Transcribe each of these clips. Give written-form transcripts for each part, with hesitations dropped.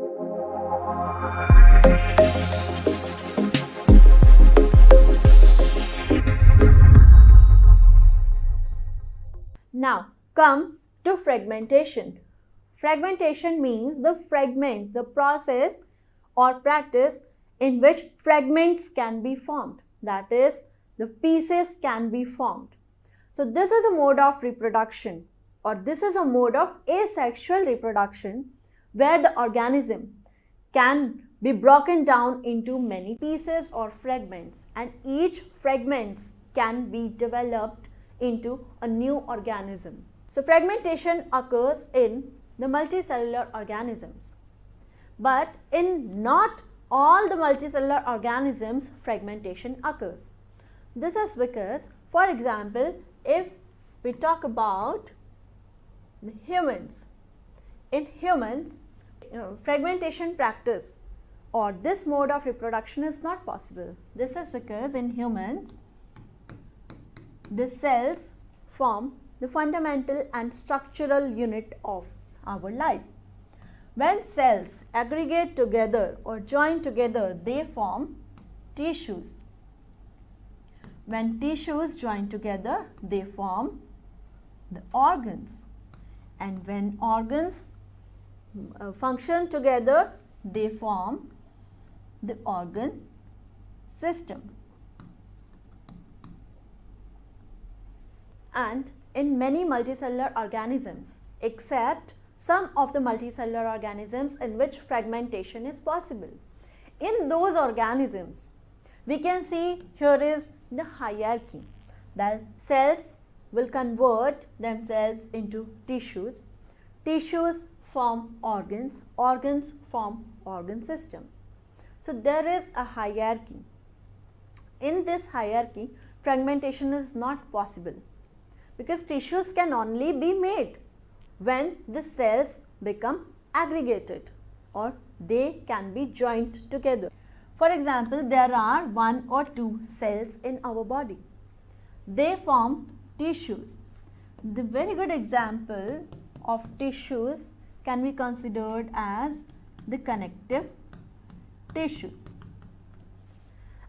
Now come to fragmentation. Fragmentation means the process or practice in which fragments can be formed. That is, the pieces can be formed. So this is a mode of reproduction, or this is a mode of asexual reproduction where the organism can be broken down into many pieces or fragments, and each fragments can be developed into a new organism. So fragmentation occurs in the multicellular organisms, but in not all the multicellular organisms fragmentation occurs. This is because, for example, if we talk about the humans, in humans, fragmentation practice or this mode of reproduction is not possible. This is because in humans, the cells form the fundamental and structural unit of our life. When cells aggregate together or join together, they form tissues. When tissues join together, they form the organs. And when organs function together, they form the organ system. And in many multicellular organisms, except some of the multicellular organisms in which fragmentation is possible. In those organisms, we can see here is the hierarchy, that cells will convert themselves into tissues, tissues form organs, organs form organ systems. So there is a hierarchy. In this hierarchy, fragmentation is not possible because tissues can only be made when the cells become aggregated or they can be joined together. For example, there are 1 or 2 cells in our body. They form tissues. The very good example of tissues can be considered as the connective tissues.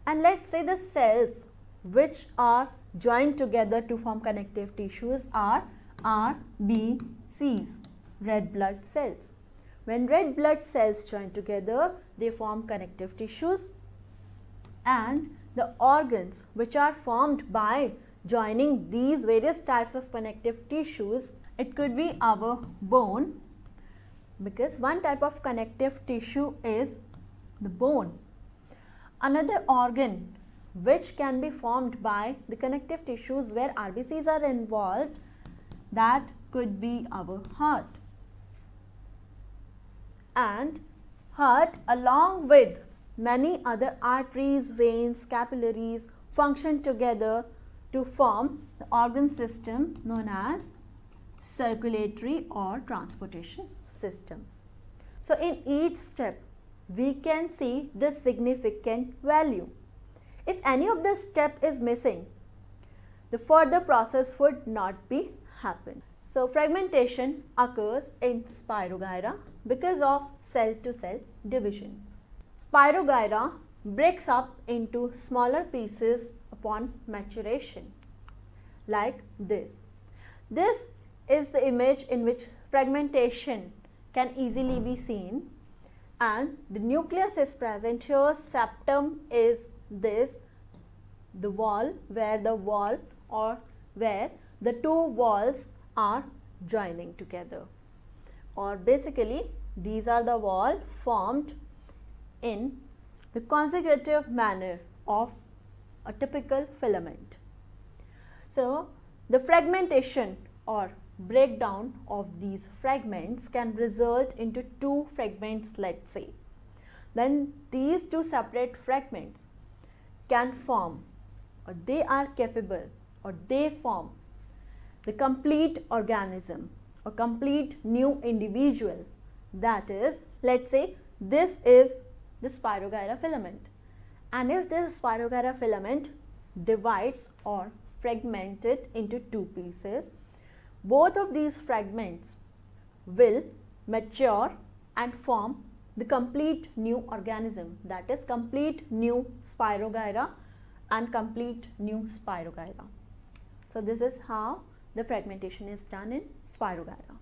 And let's say the cells which are joined together to form connective tissues are RBCs, red blood cells. When red blood cells join together, they form connective tissues, and the organs which are formed by joining these various types of connective tissues, it could be our bone, because one type of connective tissue is the bone. Another organ which can be formed by the connective tissues where RBCs are involved, that could be our heart. And heart, along with many other arteries, veins, capillaries, function together to form the organ system known as circulatory or transportation system. So in each step, we can see the significant value. If any of this step is missing, the further process would not be happen. So fragmentation occurs in Spirogyra because of cell-to-cell division. Spirogyra breaks up into smaller pieces upon maturation, like this. This is the image in which fragmentation can easily be seen, and the nucleus is present here. Septum is this, the wall where the two walls are joining together, or basically these are the wall formed in the consecutive manner of a typical filament. So the fragmentation or breakdown of these fragments can result into 2 fragments, let's say. Then these 2 separate fragments can form, or they are capable, or they form the complete organism or complete new individual. That is, let's say this is the Spirogyra filament, and if this Spirogyra filament divides or fragmented into 2 pieces, both of these fragments will mature and form the complete new organism, that is complete new Spirogyra and complete new Spirogyra. So this is how the fragmentation is done in Spirogyra.